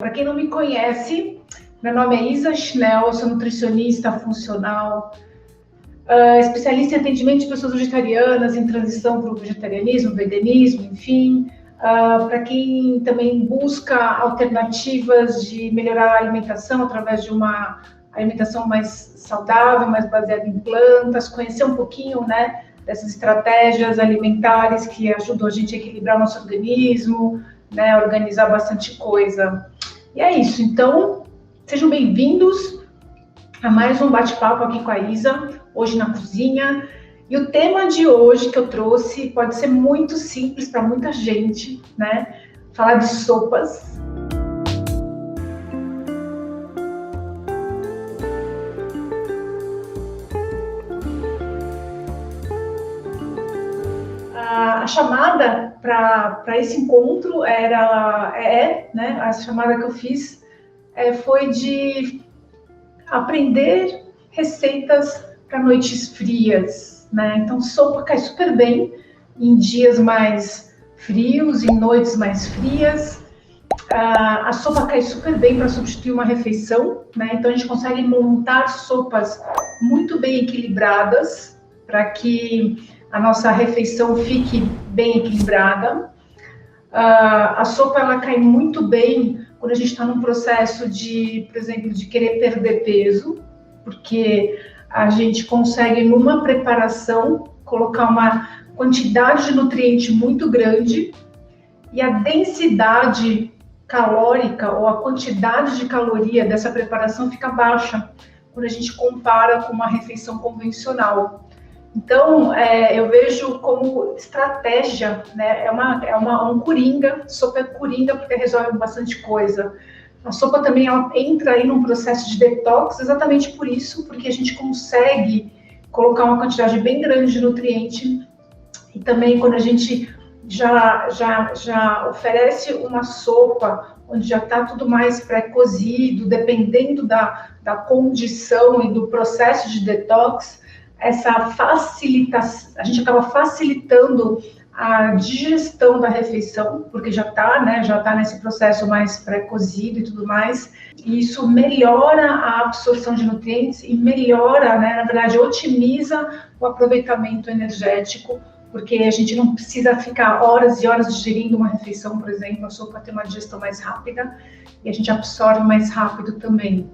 Para quem não me conhece, meu nome é Isa Schnell, eu sou nutricionista funcional, especialista em atendimento de pessoas vegetarianas, em transição para o vegetarianismo, veganismo, enfim. Para quem também busca alternativas de melhorar a alimentação através de uma alimentação mais saudável, mais baseada em plantas, conhecer um pouquinho, né, dessas estratégias alimentares que ajudam a gente a equilibrar o nosso organismo, né, organizar bastante coisa. E é isso, então, sejam bem-vindos a mais um bate-papo aqui com a Isa, hoje na cozinha. E o tema de hoje que eu trouxe pode ser muito simples para muita gente, né? Falar de sopas. A chamada para esse encontro né? A chamada que eu fiz foi de aprender receitas para noites frias, né? Então, sopa cai super bem em dias mais frios, em noites mais frias. A sopa cai super bem para substituir uma refeição, né? Então, a gente consegue montar sopas muito bem equilibradas para que a nossa refeição fique bem equilibrada. A sopa, ela cai muito bem quando a gente está num processo de, por exemplo, de querer perder peso, porque a gente consegue, numa preparação, colocar uma quantidade de nutriente muito grande e a densidade calórica ou a quantidade de caloria dessa preparação fica baixa quando a gente compara com uma refeição convencional. Então, eu vejo como estratégia, né? É um coringa, sopa é coringa porque resolve bastante coisa. A sopa também ela entra aí num processo de detox exatamente por isso, porque a gente consegue colocar uma quantidade bem grande de nutriente e também quando a gente já oferece uma sopa onde já está tudo mais pré-cozido, dependendo da condição e do processo de detox, a gente acaba facilitando a digestão da refeição, porque já está nesse processo mais pré-cozido e tudo mais, e isso melhora a absorção de nutrientes e melhora, né, na verdade, otimiza o aproveitamento energético, porque a gente não precisa ficar horas e horas digerindo uma refeição, por exemplo, a sopa tem uma digestão mais rápida e a gente absorve mais rápido também.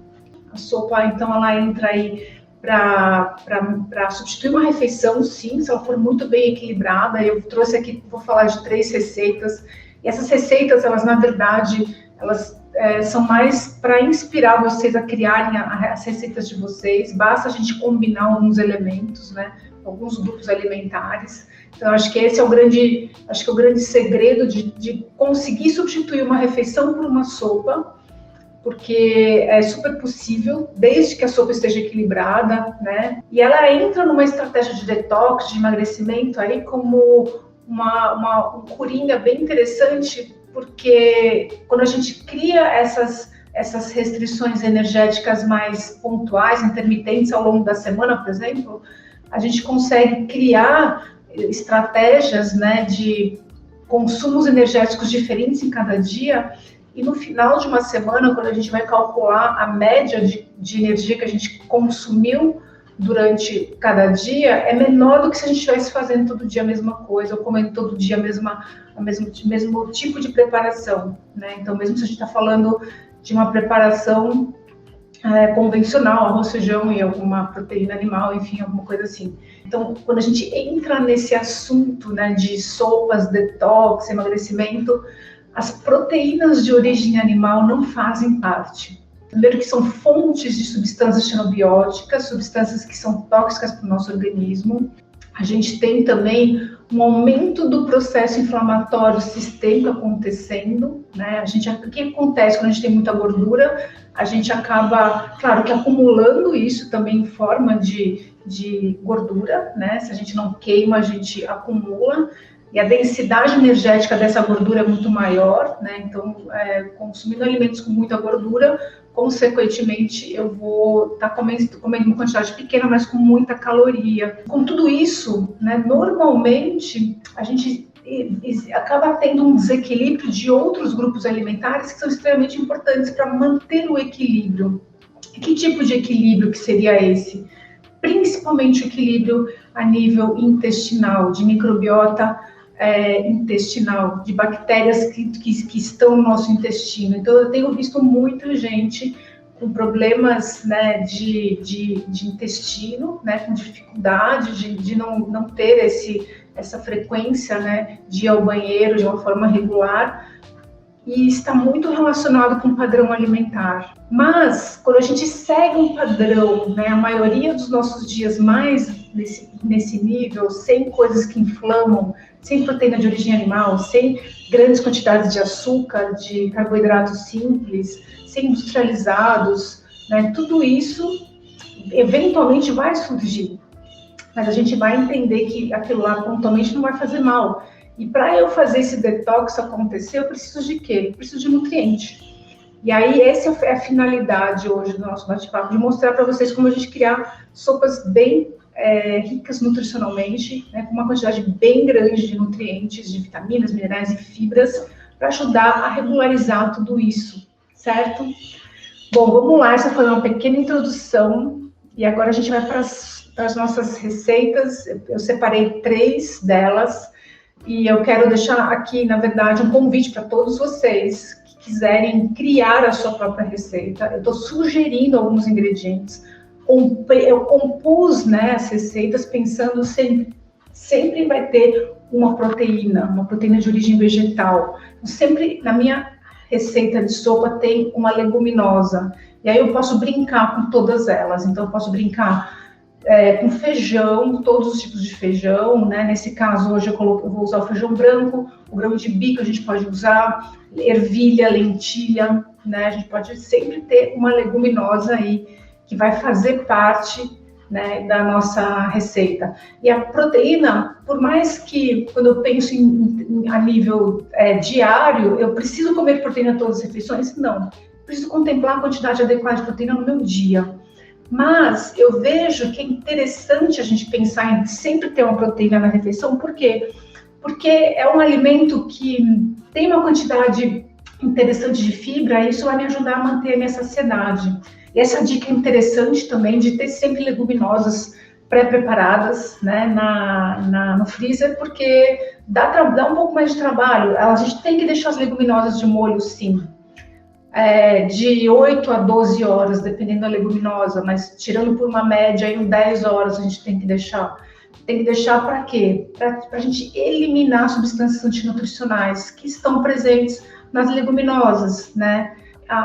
A sopa, então, ela entra aí para substituir uma refeição, sim, se ela for muito bem equilibrada. Eu trouxe aqui, vou falar de 3 receitas, e essas receitas, elas, na verdade, elas são mais para inspirar vocês a criarem as receitas de vocês, basta a gente combinar alguns elementos, né, alguns grupos alimentares. Então, acho que esse é o grande segredo de conseguir substituir uma refeição por uma sopa, porque é super possível, desde que a sopa esteja equilibrada, né? E ela entra numa estratégia de detox, de emagrecimento, aí como um coringa bem interessante, porque quando a gente cria essas restrições energéticas mais pontuais, intermitentes ao longo da semana, por exemplo, a gente consegue criar estratégias, né, de consumos energéticos diferentes em cada dia. E no final de uma semana, quando a gente vai calcular a média de energia que a gente consumiu durante cada dia, é menor do que se a gente estivesse fazendo todo dia a mesma coisa, ou comendo todo dia o mesmo tipo de preparação, né? Então, mesmo se a gente está falando de uma preparação convencional, arroz, feijão e alguma proteína animal, enfim, alguma coisa assim. Então, quando a gente entra nesse assunto, né, de sopas, detox, emagrecimento, as proteínas de origem animal não fazem parte. Primeiro que são fontes de substâncias xenobióticas, substâncias que são tóxicas para o nosso organismo. A gente tem também um aumento do processo inflamatório sistêmico acontecendo, né? O que acontece quando a gente tem muita gordura? A gente acaba, claro, que acumulando isso também em forma de gordura, né? Se a gente não queima, a gente acumula. E a densidade energética dessa gordura é muito maior, né? Então, consumindo alimentos com muita gordura, consequentemente, eu vou estar comendo uma quantidade pequena, mas com muita caloria. Com tudo isso, né, normalmente, a gente acaba tendo um desequilíbrio de outros grupos alimentares que são extremamente importantes para manter o equilíbrio. Que tipo de equilíbrio que seria esse? Principalmente o equilíbrio a nível intestinal, de microbiota intestinal, de bactérias que estão no nosso intestino. Então, eu tenho visto muita gente com problemas, né, de intestino, né, com dificuldade de não ter essa frequência, né, de ir ao banheiro de uma forma regular, e está muito relacionado com o padrão alimentar. Mas, quando a gente segue um padrão, né, a maioria dos nossos dias mais nesse nível, sem coisas que inflamam, sem proteína de origem animal, sem grandes quantidades de açúcar, de carboidratos simples, sem industrializados, né, tudo isso eventualmente vai surgir. Mas a gente vai entender que aquilo lá pontualmente não vai fazer mal. E para eu fazer esse detox acontecer, eu preciso de quê? Eu preciso de nutriente. E aí, essa é a finalidade hoje do nosso bate-papo, de mostrar para vocês como a gente criar sopas bem ricas nutricionalmente, né, com uma quantidade bem grande de nutrientes, de vitaminas, minerais e fibras, para ajudar a regularizar tudo isso, certo? Bom, vamos lá, essa foi uma pequena introdução, e agora a gente vai para as nossas receitas. Eu separei 3 delas, e eu quero deixar aqui, na verdade, um convite para todos vocês que quiserem criar a sua própria receita. Eu estou sugerindo alguns ingredientes. Eu compus, né, as receitas pensando sempre vai ter uma proteína de origem vegetal. Sempre na minha receita de sopa tem uma leguminosa. E aí eu posso brincar com todas elas. Então eu posso brincar com feijão, todos os tipos de feijão, né? Nesse caso, hoje eu vou usar o feijão branco, o grão de bico a gente pode usar, ervilha, lentilha, né? A gente pode sempre ter uma leguminosa aí, que vai fazer parte, né, da nossa receita. E a proteína, por mais que, quando eu penso a nível diário, eu preciso comer proteína todas as refeições? Não. Preciso contemplar a quantidade adequada de proteína no meu dia. Mas eu vejo que é interessante a gente pensar em sempre ter uma proteína na refeição. Por quê? Porque é um alimento que tem uma quantidade interessante de fibra, e isso vai me ajudar a manter a minha saciedade. E essa dica é interessante também de ter sempre leguminosas pré-preparadas, né, no freezer, porque dá um pouco mais de trabalho. A gente tem que deixar as leguminosas de molho, sim. De 8 a 12 horas, dependendo da leguminosa, mas tirando por uma média, em 10 horas a gente tem que deixar. Tem que deixar para quê? Para a gente eliminar substâncias antinutricionais que estão presentes nas leguminosas, né?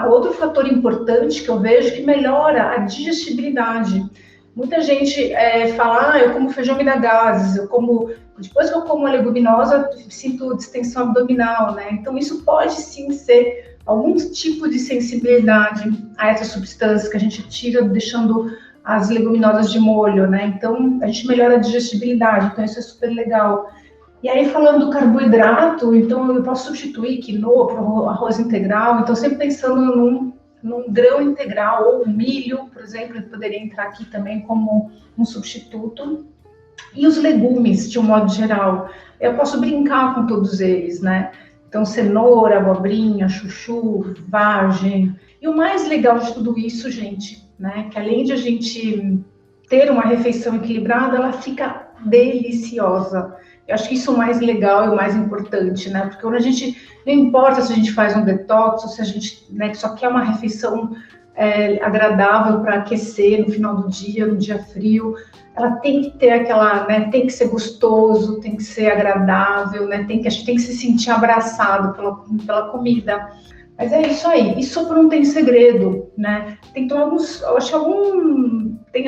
Outro fator importante que eu vejo que melhora a digestibilidade. Muita gente fala, eu como feijão me dá gases, depois que eu como a leguminosa, sinto distensão abdominal, né? Então isso pode sim ser algum tipo de sensibilidade a essas substâncias que a gente tira deixando as leguminosas de molho, né? Então a gente melhora a digestibilidade, então isso é super legal. E aí, falando do carboidrato, então eu posso substituir quinoa por arroz integral, então sempre pensando num grão integral, ou milho, por exemplo, ele poderia entrar aqui também como um substituto. E os legumes, de um modo geral, eu posso brincar com todos eles, né? Então, cenoura, abobrinha, chuchu, vagem. E o mais legal de tudo isso, gente, né, que além de a gente ter uma refeição equilibrada, ela fica deliciosa. Eu acho que isso é o mais legal e o mais importante, né? Porque quando não importa se a gente faz um detox, ou se a gente, né, só quer uma refeição agradável para aquecer no final do dia, no dia frio, ela tem que ter aquela, né, tem que ser gostoso, tem que ser agradável, né? A gente tem que se sentir abraçado pela comida. Mas é isso aí. E sopa não tem segredo, né? Tem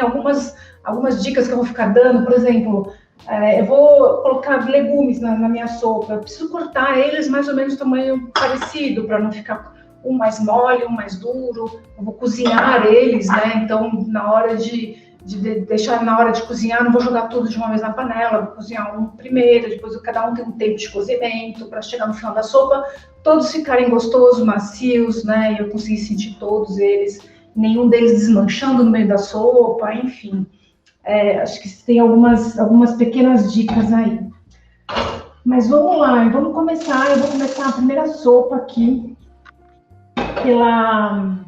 algumas dicas que eu vou ficar dando, por exemplo. Eu vou colocar legumes na minha sopa. Eu preciso cortar eles mais ou menos do tamanho parecido, para não ficar um mais mole, um mais duro. Eu vou cozinhar eles, né? Então, na hora de cozinhar, não vou jogar tudo de uma vez na panela. Vou cozinhar um primeiro, depois cada um tem um tempo de cozimento, para chegar no final da sopa, todos ficarem gostosos, macios, né? E eu conseguir sentir todos eles, nenhum deles desmanchando no meio da sopa, enfim. Acho que tem algumas pequenas dicas aí. Mas vamos lá, vamos começar. Eu vou começar a primeira sopa aqui pela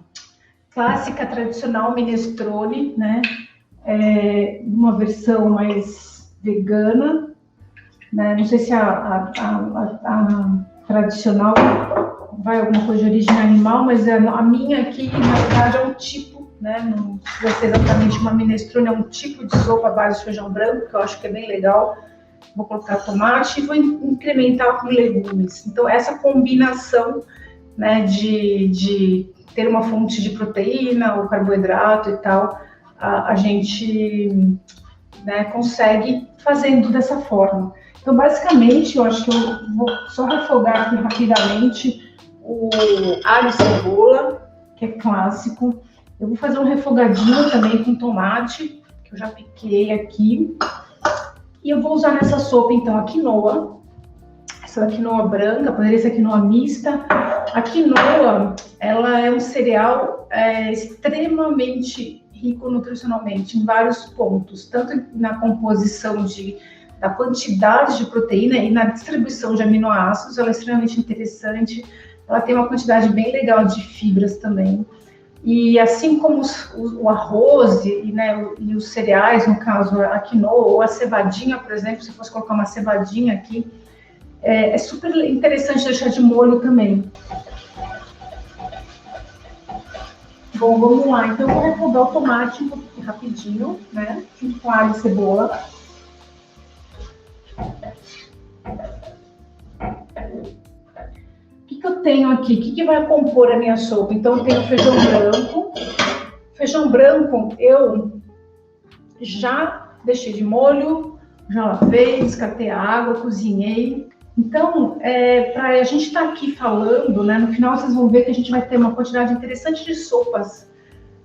clássica tradicional minestrone, né? Uma versão mais vegana, né? Não sei se a tradicional vai alguma coisa de origem animal, mas a minha aqui, na verdade, é um tipo, né? Não vai ser exatamente uma minestrone, é um tipo de sopa à base de feijão branco, que eu acho que é bem legal. Vou colocar tomate e vou incrementar com legumes. Então, essa combinação, né, de ter uma fonte de proteína, o carboidrato e tal, a gente, né, consegue fazendo dessa forma. Então, basicamente, eu acho que eu vou só refogar aqui rapidamente o alho e cebola, que é clássico. Eu vou fazer um refogadinho também com tomate, que eu já piquei aqui. E eu vou usar nessa sopa, então, a quinoa. Essa quinoa branca, poderia ser quinoa mista. A quinoa, ela é um cereal extremamente rico nutricionalmente, em vários pontos. Tanto na composição da quantidade de proteína e na distribuição de aminoácidos, ela é extremamente interessante. Ela tem uma quantidade bem legal de fibras também. E assim como o arroz e os cereais, no caso a quinoa ou a cevadinha, por exemplo, se fosse colocar uma cevadinha aqui, é super interessante deixar de molho também. Bom, vamos lá. Então, eu vou refogar o tomate rapidinho, né? Junto com alho e cebola. O que eu tenho aqui? O que vai compor a minha sopa? Então, eu tenho feijão branco. Feijão branco, eu já deixei de molho, já lavei, descartei a água, cozinhei. Então, para a gente estar aqui falando, né, no final vocês vão ver que a gente vai ter uma quantidade interessante de sopas,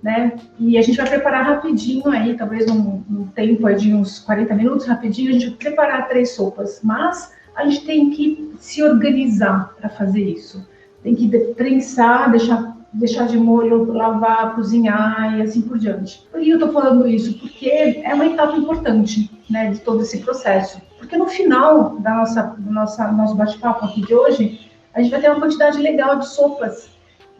né? E a gente vai preparar rapidinho aí, talvez um tempo aí de uns 40 minutos, rapidinho, a gente vai preparar 3 sopas. Mas a gente tem que se organizar para fazer isso. Tem que prensar, deixar de molho, lavar, cozinhar e assim por diante. Por que eu estou falando isso? Porque é uma etapa importante, né, de todo esse processo. Porque no final do nosso bate-papo aqui de hoje, a gente vai ter uma quantidade legal de sopas.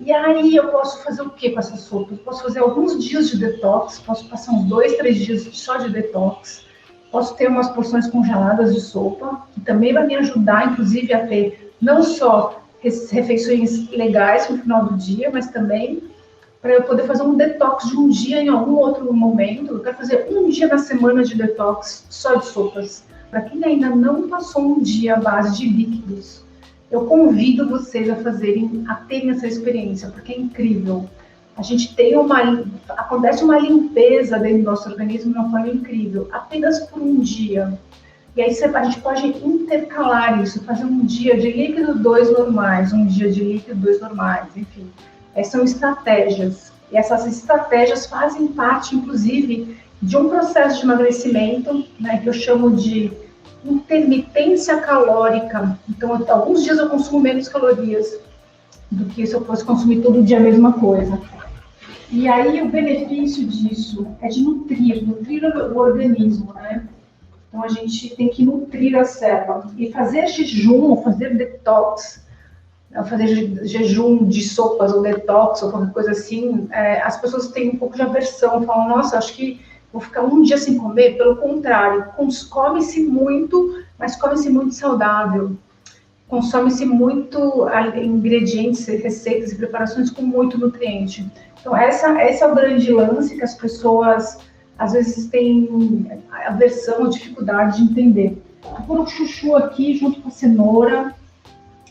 E aí eu posso fazer o que com essa sopa? Eu posso fazer alguns dias de detox, posso passar uns 2, 3 dias só de detox, posso ter umas porções congeladas de sopa, que também vai me ajudar, inclusive, a ter não só refeições legais no final do dia, mas também para eu poder fazer um detox de um dia em algum outro momento. Eu quero fazer um dia na semana de detox só de sopas. Para quem ainda não passou um dia à base de líquidos, eu convido vocês a terem essa experiência, porque é incrível. A gente tem acontece uma limpeza dentro do nosso organismo de uma forma incrível, apenas por um dia. E aí a gente pode intercalar isso, fazer um dia de líquido, 2 normais, um dia de líquido, 2 normais, enfim. São estratégias. E essas estratégias fazem parte, inclusive, de um processo de emagrecimento, né, que eu chamo de intermitência calórica. Então, alguns dias eu consumo menos calorias do que se eu fosse consumir todo dia a mesma coisa. E aí o benefício disso é de nutrir o organismo, né? Então, a gente tem que nutrir a célula. E fazer jejum, fazer detox, fazer jejum de sopas ou detox ou qualquer coisa assim, as pessoas têm um pouco de aversão, falam, nossa, acho que vou ficar um dia sem comer. Pelo contrário, come-se muito, mas come-se muito saudável. Consome-se muito ingredientes, receitas e preparações com muito nutriente. Então, esse é o grande lance que as pessoas, às vezes, têm aversão ou dificuldade de entender. Vou pôr o chuchu aqui junto com a cenoura.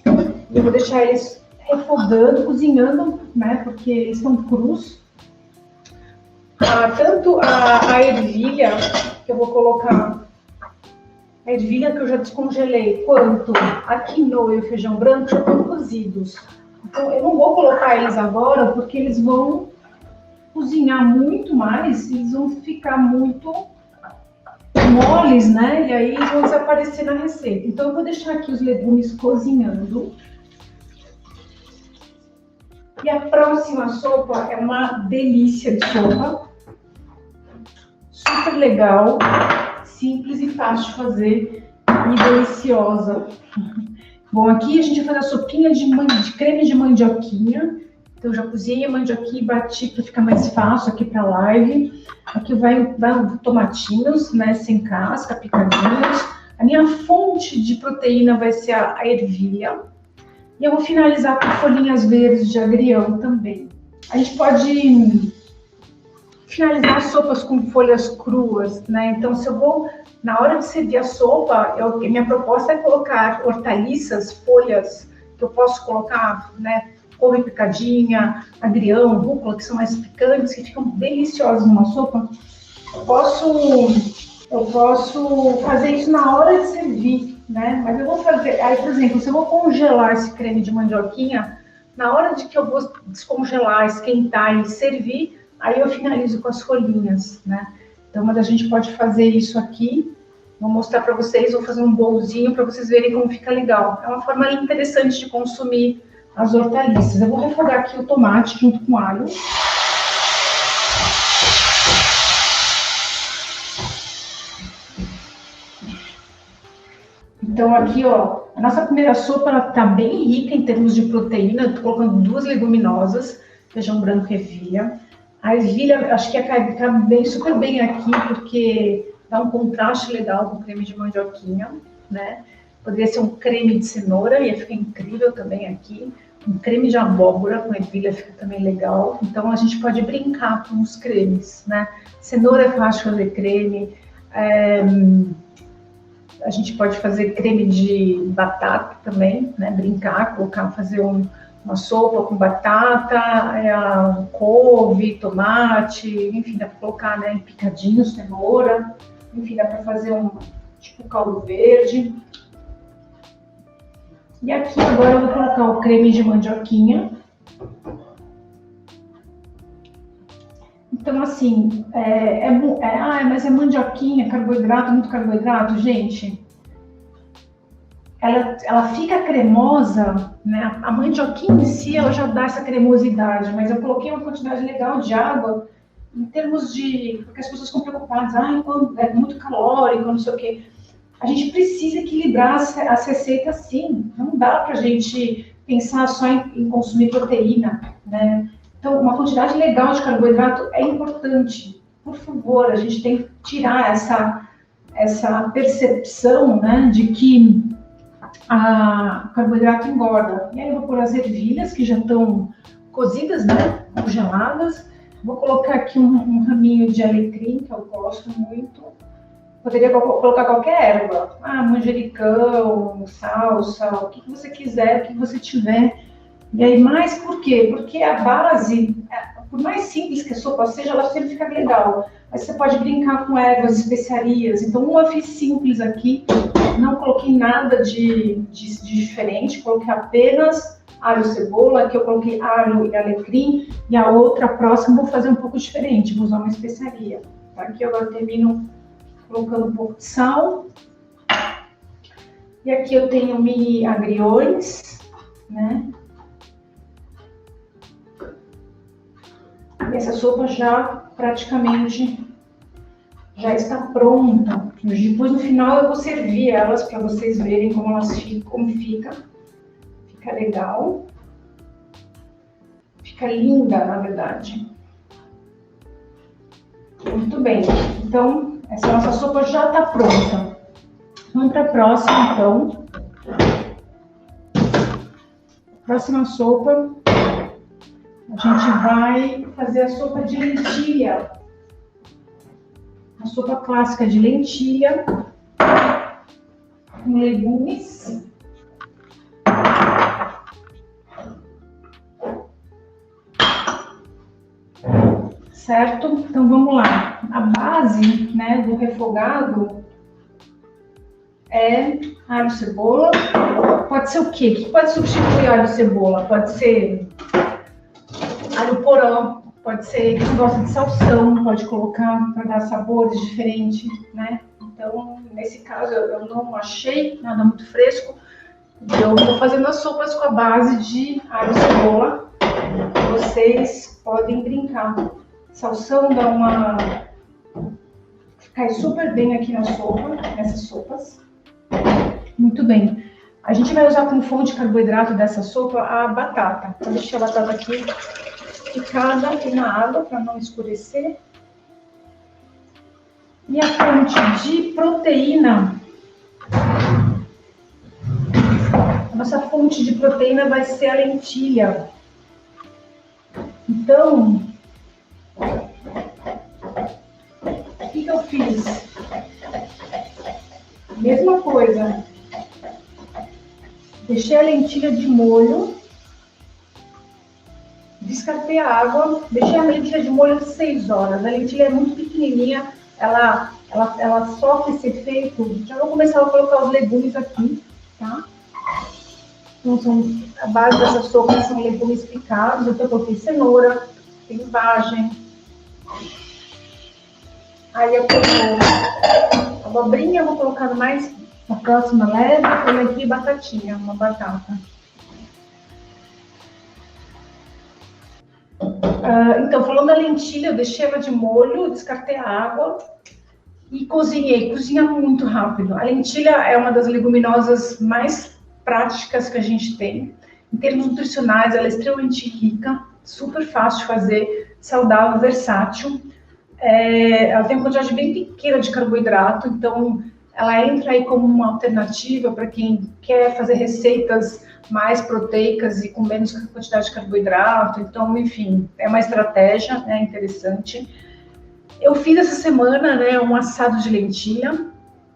Eu vou deixar eles refogando, cozinhando, né? Porque eles estão crus. Tanto a ervilha, que eu vou colocar, a ervilha que eu já descongelei, quanto a quinoa e o feijão branco já estão cozidos. Então, eu não vou colocar eles agora, porque eles vão cozinhar muito mais, eles vão ficar muito moles, né? E aí eles vão desaparecer na receita. Então, eu vou deixar aqui os legumes cozinhando. E a próxima sopa é uma delícia de sopa. Super legal, simples e fácil de fazer. e deliciosa. Bom, aqui a gente vai fazer a sopinha de creme de mandioquinha. Então, eu já cozinhei a mandioquinha e bati para ficar mais fácil aqui para a live. Aqui vai tomatinhos, né, sem casca, picadinhos. A minha fonte de proteína vai ser a ervilha. E eu vou finalizar com folhinhas verdes de agrião também. A gente pode finalizar sopas com folhas cruas, né? Então, se eu vou, na hora de servir a sopa, minha proposta é colocar hortaliças, folhas, que eu posso colocar, né? Couve picadinha, agrião, rúcula, que são mais picantes, que ficam deliciosas numa sopa. Eu posso fazer isso na hora de servir, né? Mas eu vou fazer, aí, por exemplo, se eu vou congelar esse creme de mandioquinha, na hora de que eu vou descongelar, esquentar e servir, aí eu finalizo com as folhinhas, né? Então, mas a gente pode fazer isso aqui. Vou mostrar para vocês, vou fazer um bolzinho para vocês verem como fica legal. É uma forma interessante de consumir as hortaliças. Eu vou refogar aqui o tomate junto com o alho. Então aqui, ó, a nossa primeira sopa, ela tá bem rica em termos de proteína. Eu tô colocando 2 leguminosas, feijão branco e ervilha. A ervilha, acho que cabe super bem aqui, porque dá um contraste legal com o creme de mandioquinha, né? Poderia ser um creme de cenoura, ia ficar incrível também aqui. Um creme de abóbora com ervilha fica também legal. Então, a gente pode brincar com os cremes, né? Cenoura é fácil fazer creme. A gente pode fazer creme de batata também, né? Brincar, fazer uma sopa com batata, couve, tomate, enfim, dá para colocar, né, picadinho, cenoura. Enfim, dá para fazer tipo caldo verde. E aqui agora eu vou colocar o creme de mandioquinha. Então, assim, mas é mandioquinha, carboidrato, muito carboidrato, gente. Ela fica cremosa, né? A mandioquinha em si, ela já dá essa cremosidade, mas eu coloquei uma quantidade legal de água em termos de... Porque as pessoas ficam preocupadas, é muito calórico, não sei o quê. A gente precisa equilibrar as receitas, sim. Não dá para a gente pensar só em consumir proteína, né? Então, uma quantidade legal de carboidrato é importante. Por favor, a gente tem que tirar essa percepção, né, de que o carboidrato engorda. E aí eu vou pôr as ervilhas, que já estão cozidas, né, congeladas. Vou colocar aqui um raminho de alecrim, que eu gosto muito. Poderia colocar qualquer erva, manjericão, salsa, o que você quiser, o que você tiver. E aí, mais por quê? Porque a base, por mais simples que a sopa seja, ela sempre fica legal. Mas você pode brincar com ervas, especiarias. Então, uma fiz simples aqui, não coloquei nada de diferente, coloquei apenas alho e cebola, aqui eu coloquei alho e alecrim, e a outra, próxima, vou fazer um pouco diferente, vou usar uma especiaria. Tá? Aqui eu agora termino colocando um pouco de sal. E aqui eu tenho mini agriões, né? E essa sopa praticamente já está pronta. Depois, no final, eu vou servir elas para vocês verem como elas ficam, como fica. Fica legal. Fica linda, na verdade. Muito bem. Então, essa nossa sopa já está pronta. Vamos para a próxima, então. Próxima sopa. A gente vai fazer a sopa de lentilha. A sopa clássica de lentilha com legumes. Certo? Então vamos lá. A base, né, do refogado é alho e cebola. Pode ser o quê? O que pode substituir alho e cebola? Pode ser alho poró, pode ser quem gosta de salsão, pode colocar para dar sabores diferentes, né? Então, nesse caso, eu não achei nada muito fresco. Eu estou fazendo as sopas com a base de alho e cebola. Vocês podem brincar. Salsão cai super bem aqui na sopa, nessas sopas. Muito bem. A gente vai usar como fonte de carboidrato dessa sopa a batata. Vou deixar a batata aqui picada e na água para não escurecer. E a fonte de proteína, a nossa fonte de proteína vai ser a lentilha. Então, o que eu fiz? Mesma coisa. Deixei a lentilha de molho, descartei a água, deixei a lentilha de molho 6 horas. A lentilha é muito pequenininha, ela sofre esse efeito. Já vou começar a colocar os legumes aqui, tá? Então, a base dessa sopa são legumes picados. Então, eu coloquei cenoura, tem vagem. Aí eu coloco abobrinha, vou colocar mais na próxima leve. Coloquei batatinha, uma batata. Então, falando da lentilha, eu deixei ela de molho, descartei a água e cozinhei. Cozinha muito rápido. A lentilha é uma das leguminosas mais práticas que a gente tem. Em termos nutricionais, ela é extremamente rica, super fácil de fazer, saudável, versátil. Ela tem uma quantidade bem pequena de carboidrato, então ela entra aí como uma alternativa para quem quer fazer receitas mais proteicas e com menos quantidade de carboidrato. Então, enfim, é uma estratégia, né, interessante. Eu fiz essa semana, né, um assado de lentilha,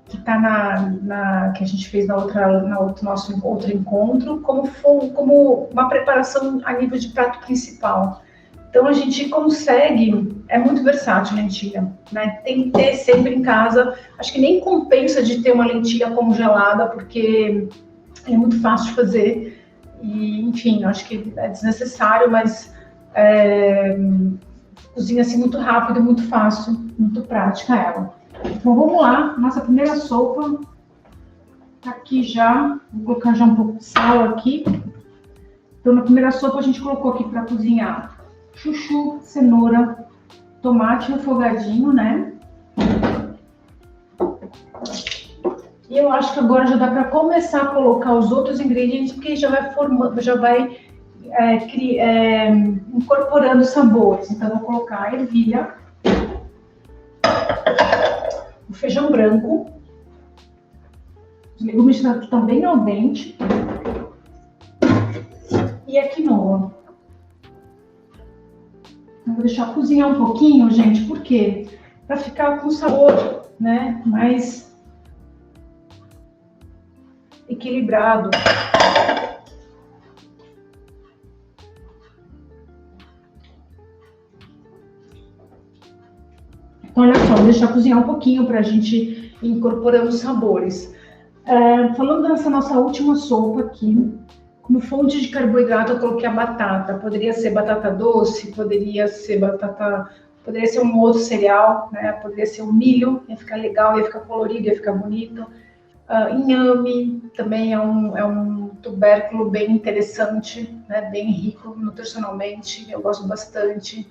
que está que a gente fez nosso outro encontro, como uma preparação a nível de prato principal. Então, a gente consegue, é muito versátil a lentilha, né? Tem que ter sempre em casa. Acho que nem compensa de ter uma lentilha congelada, porque é muito fácil de fazer. E, enfim, acho que é desnecessário, mas cozinha-se muito rápido, muito fácil, muito prática ela. Então, vamos lá. Nossa primeira sopa tá aqui já. Vou colocar já um pouco de sal aqui. Então, na primeira sopa, a gente colocou aqui para cozinhar chuchu, cenoura, tomate refogadinho, né? E eu acho que agora já dá para começar a colocar os outros ingredientes, porque já vai formando, já vai incorporando sabores. Então, eu vou colocar a ervilha, o feijão branco, os legumes estão bem al dente e a quinoa. Eu vou deixar cozinhar um pouquinho, gente, por quê? Para ficar com sabor, né, mais equilibrado. Então, olha só, vou deixar cozinhar um pouquinho para a gente ir incorporando os sabores. Falando dessa nossa última sopa aqui, como fonte de carboidrato, eu coloquei a batata. Poderia ser batata doce, poderia ser um outro cereal, né? Poderia ser um milho, ia ficar legal, ia ficar colorido, ia ficar bonito. Inhame também é um tubérculo bem interessante, né? Bem rico nutricionalmente, eu gosto bastante.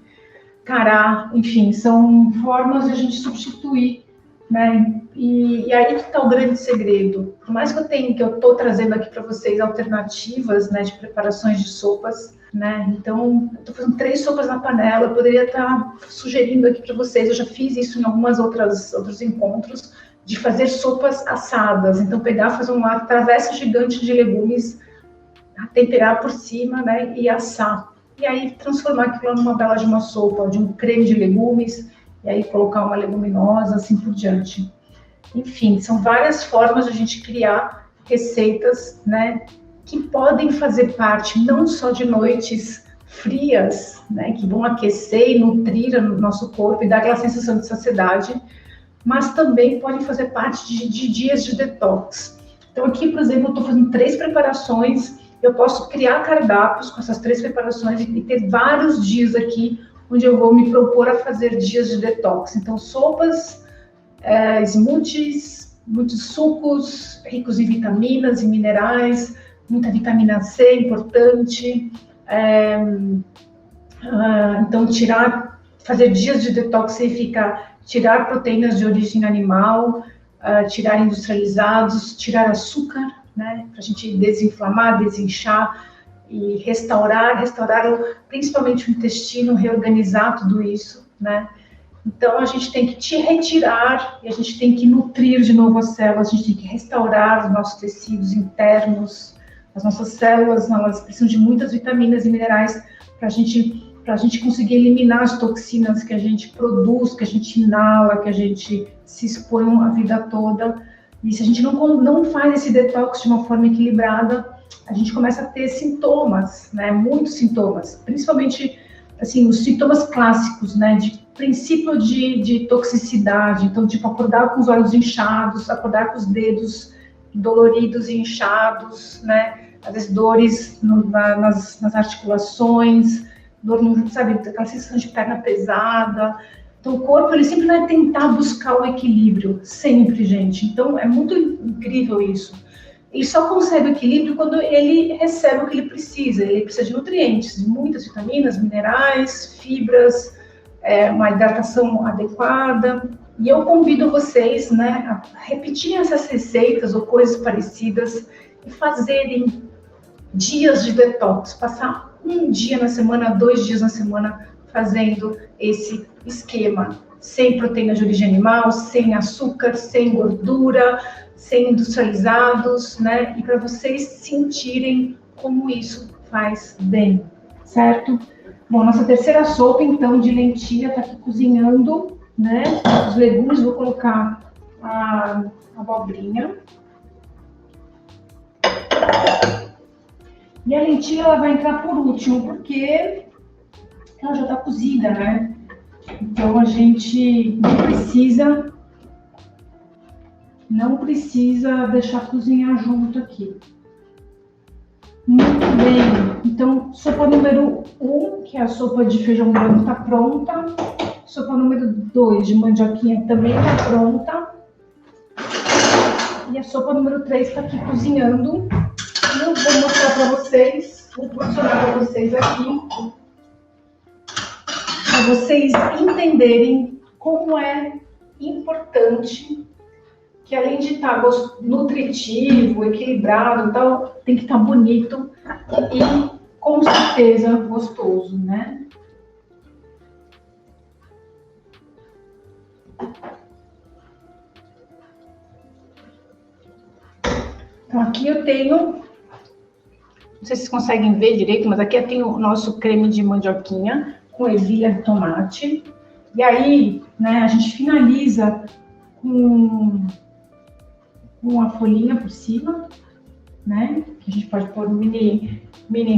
Cará, enfim, são formas de a gente substituir, né? E aí que está o grande segredo. Por mais que eu estou trazendo aqui para vocês alternativas, né, de preparações de sopas, né? Então, eu estou fazendo 3 sopas na panela. Eu poderia estar sugerindo aqui para vocês. Eu já fiz isso em algumas outros encontros, de fazer sopas assadas. Então, fazer uma travessa gigante de legumes, temperar por cima, né, e assar. E aí transformar aquilo numa bela de uma sopa, de um creme de legumes, e aí colocar uma leguminosa, assim por diante. Enfim, são várias formas de a gente criar receitas, né, que podem fazer parte não só de noites frias, né, que vão aquecer e nutrir o nosso corpo e dar aquela sensação de saciedade, mas também podem fazer parte de dias de detox. Então aqui, por exemplo, eu estou fazendo 3 preparações, eu posso criar cardápios com essas 3 preparações e ter vários dias aqui onde eu vou me propor a fazer dias de detox. Então, sopas, smoothies, muitos sucos ricos em vitaminas e minerais, muita vitamina C importante. Então, fazer dias de detoxificar, tirar proteínas de origem animal, tirar industrializados, tirar açúcar, né, para a gente desinflamar, desinchar e restaurar principalmente o intestino, reorganizar tudo isso, né? Então, a gente tem que te retirar e a gente tem que nutrir de novo as células, a gente tem que restaurar os nossos tecidos internos, as nossas células, elas precisam de muitas vitaminas e minerais para a gente conseguir eliminar as toxinas que a gente produz, que a gente inala, que a gente se expõe a vida toda. E se a gente não faz esse detox de uma forma equilibrada, a gente começa a ter sintomas, né? Muitos sintomas, principalmente assim, os sintomas clássicos, né? De princípio de toxicidade. Então, tipo, acordar com os olhos inchados, acordar com os dedos doloridos e inchados, né? Às vezes dores nas articulações, dor, sabe, aquela sensação de perna pesada. Então, o corpo, ele sempre vai tentar buscar o equilíbrio, sempre, gente. Então, é muito incrível isso. Ele só consegue o equilíbrio quando ele recebe o que ele precisa. Ele precisa de nutrientes, muitas vitaminas, minerais, fibras, uma hidratação adequada. E eu convido vocês, né, a repetirem essas receitas ou coisas parecidas e fazerem dias de detox, passar um dia na semana, 2 dias na semana fazendo esse esquema, sem proteína de origem animal, sem açúcar, sem gordura, sem industrializados, né? E para vocês sentirem como isso faz bem, certo? Bom, nossa terceira sopa, então, de lentilha, está aqui cozinhando, né? Os legumes, vou colocar a abobrinha. E a lentilha, ela vai entrar por último, porque ela já está cozida, né? Então, a gente não precisa deixar cozinhar junto aqui. Muito bem. Então, sopa número 1, que é a sopa de feijão branco, está pronta. Sopa número 2, de mandioquinha, também está pronta. E a sopa número 3 está aqui cozinhando. Eu vou mostrar para vocês, vou posicionar para vocês aqui, para vocês entenderem como é importante que, além de estar nutritivo, equilibrado e tal, tem que estar bonito e, com certeza, gostoso, né? Então, aqui eu tenho, não sei se vocês conseguem ver direito, mas aqui eu tenho o nosso creme de mandioquinha com ervilha de tomate. E aí, né, a gente finaliza com uma folhinha por cima, né? Que a gente pode pôr mini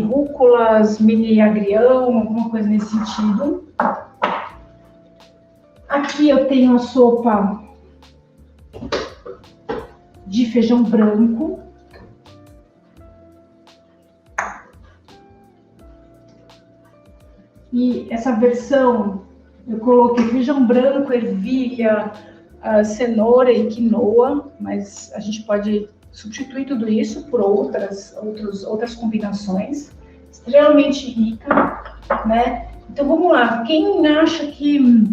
rúculas, mini agrião, alguma coisa nesse sentido. Aqui eu tenho a sopa de feijão branco. E essa versão, eu coloquei feijão branco, ervilha, cenoura e quinoa, mas a gente pode substituir tudo isso por outras combinações. Extremamente rica, né? Então, vamos lá. Quem acha que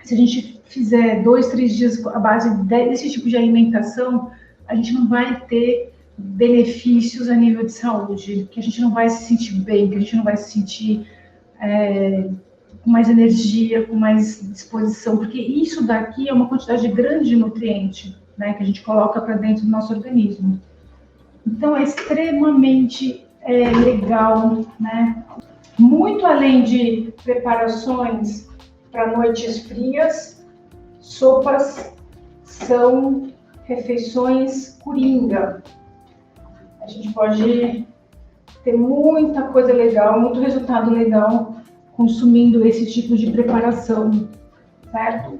se a gente fizer 2, 3 dias à base desse tipo de alimentação, a gente não vai ter benefícios a nível de saúde, que a gente não vai se sentir bem, que a gente não vai se sentir com mais energia, com mais disposição, porque isso daqui é uma quantidade grande de nutriente, né, que a gente coloca para dentro do nosso organismo. Então, é extremamente legal, né? Muito além de preparações para noites frias, sopas são refeições coringa. A gente pode ter muita coisa legal, muito resultado legal consumindo esse tipo de preparação, certo?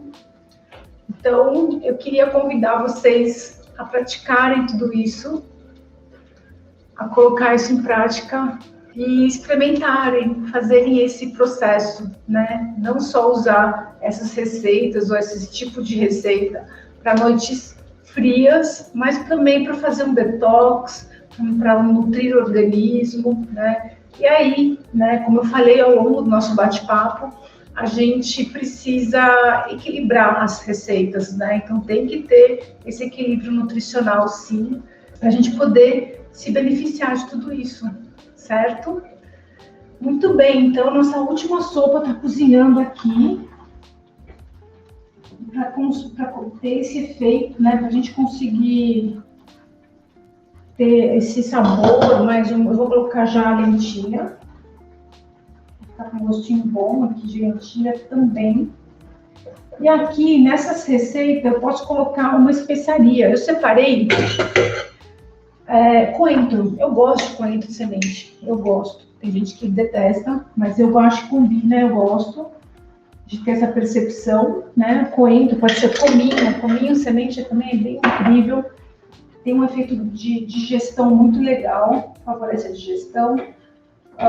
Então, eu queria convidar vocês a praticarem tudo isso, a colocar isso em prática e experimentarem, fazerem esse processo, né? Não só usar essas receitas ou esse tipo de receita para noites frias, mas também para fazer um detox, para nutrir o organismo, né? E aí, né, como eu falei ao longo do nosso bate-papo, a gente precisa equilibrar as receitas, né? Então tem que ter esse equilíbrio nutricional, sim, para a gente poder se beneficiar de tudo isso, certo? Muito bem, então nossa última sopa está cozinhando aqui para ter esse efeito, né? Para a gente conseguir ter esse sabor, mas eu vou colocar já a lentilha. Tá com um gostinho bom aqui de lentilha também. E aqui, nessas receitas, eu posso colocar uma especiaria. Eu separei coentro. Eu gosto de coentro de semente. Eu gosto. Tem gente que detesta, mas eu acho que combina, eu gosto de ter essa percepção, né? Coentro pode ser cominho. Cominho, semente também é bem incrível. Tem um efeito de digestão muito legal, favorece a digestão.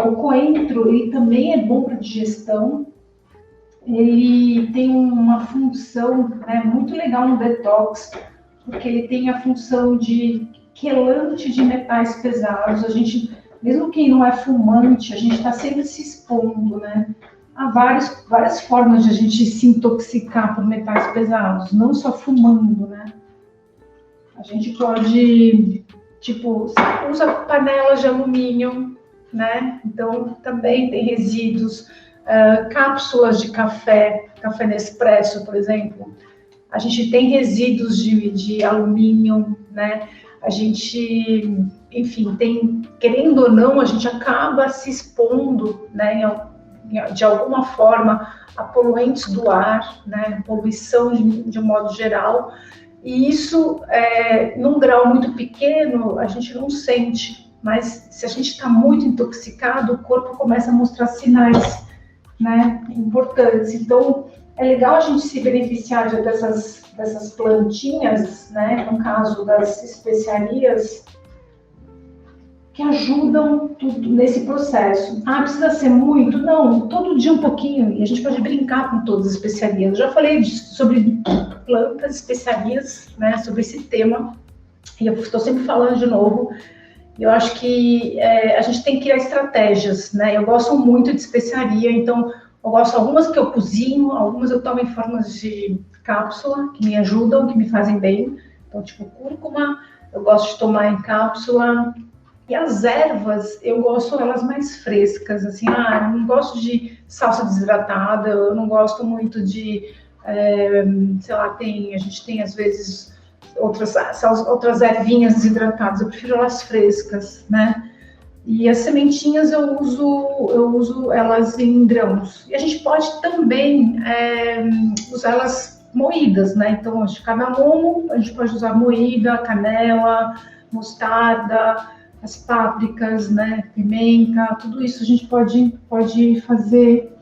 O coentro, ele também é bom para digestão. Ele tem uma função, né, muito legal no detox, porque ele tem a função de quelante de metais pesados. A gente, mesmo quem não é fumante, a gente está sempre se expondo, né? Há várias formas de a gente se intoxicar por metais pesados, não só fumando, né? A gente pode, tipo, usa panelas de alumínio, né? Então, também tem resíduos, cápsulas de café Nespresso, por exemplo. A gente tem resíduos de alumínio, né? A gente, enfim, tem, querendo ou não, a gente acaba se expondo, né, de alguma forma, a poluentes do ar, né? Poluição de um modo geral. E isso, num grau muito pequeno, a gente não sente. Mas se a gente está muito intoxicado, o corpo começa a mostrar sinais, né, importantes. Então, é legal a gente se beneficiar dessas plantinhas, né, no caso das especiarias, que ajudam tudo nesse processo. Ah, precisa ser muito? Não, todo dia um pouquinho, e a gente pode brincar com todas as especiarias. Eu já falei sobre plantas, especiarias, né, sobre esse tema, e eu estou sempre falando de novo. Eu acho que a gente tem que criar estratégias, né? Eu gosto muito de especiaria, então eu gosto algumas que eu cozinho, algumas eu tomo em formas de cápsula, que me ajudam, que me fazem bem. Então, tipo, cúrcuma, eu gosto de tomar em cápsula. E as ervas, eu gosto elas mais frescas, assim, eu não gosto de salsa desidratada, eu não gosto muito de, sei lá, a gente tem às vezes outras ervinhas desidratadas, eu prefiro elas frescas, né? E as sementinhas eu uso elas em grãos. E a gente pode também usar elas moídas, né? Então, de cardamomo, a gente pode usar moída, canela, mostarda, as pápricas, né? Pimenta, tudo isso a gente pode fazer,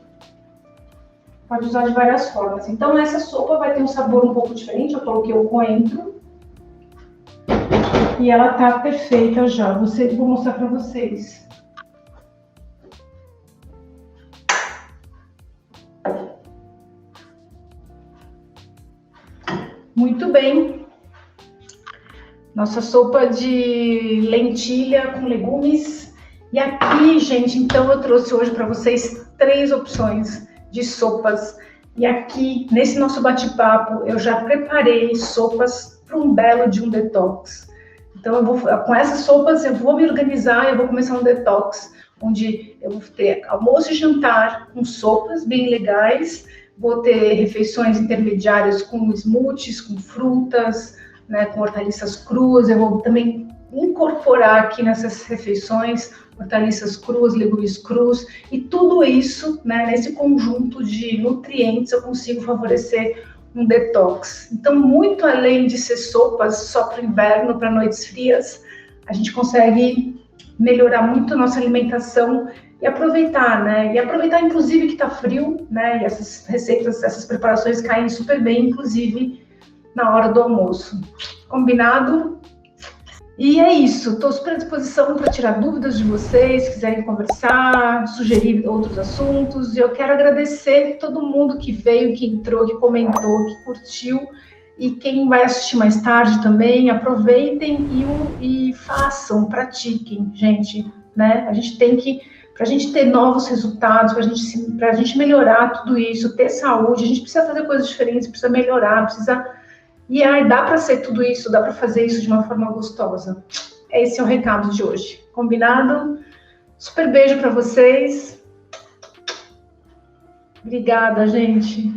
pode usar de várias formas. Então, essa sopa vai ter um sabor um pouco diferente. Eu coloquei o coentro. E ela tá perfeita já. Vou mostrar para vocês. Muito bem. Nossa sopa de lentilha com legumes. E aqui, gente, então eu trouxe hoje para vocês 3 opções de sopas. E aqui, nesse nosso bate-papo, eu já preparei sopas para um belo de um detox. Então, com essas sopas, eu vou me organizar, eu vou começar um detox, onde eu vou ter almoço e jantar com sopas bem legais, vou ter refeições intermediárias com smoothies, com frutas, né, com hortaliças cruas. Eu vou também incorporar aqui nessas refeições hortaliças cruas, legumes crus, e tudo isso, né, nesse conjunto de nutrientes, eu consigo favorecer um detox. Então, muito além de ser sopas só para o inverno, para noites frias, a gente consegue melhorar muito a nossa alimentação e aproveitar, né? E aproveitar, inclusive, que está frio, né? E essas receitas, essas preparações caem super bem, inclusive, na hora do almoço. Combinado? E é isso, estou super à disposição para tirar dúvidas de vocês, se quiserem conversar, sugerir outros assuntos. E eu quero agradecer todo mundo que veio, que entrou, que comentou, que curtiu. E quem vai assistir mais tarde também, aproveitem e façam, pratiquem, gente, né? A gente tem que para a gente ter novos resultados, para a gente melhorar tudo isso, ter saúde, a gente precisa fazer coisas diferentes, precisa melhorar, precisa... E aí dá para ser tudo isso, dá para fazer isso de uma forma gostosa. Esse é o recado de hoje. Combinado? Super beijo para vocês. Obrigada, gente.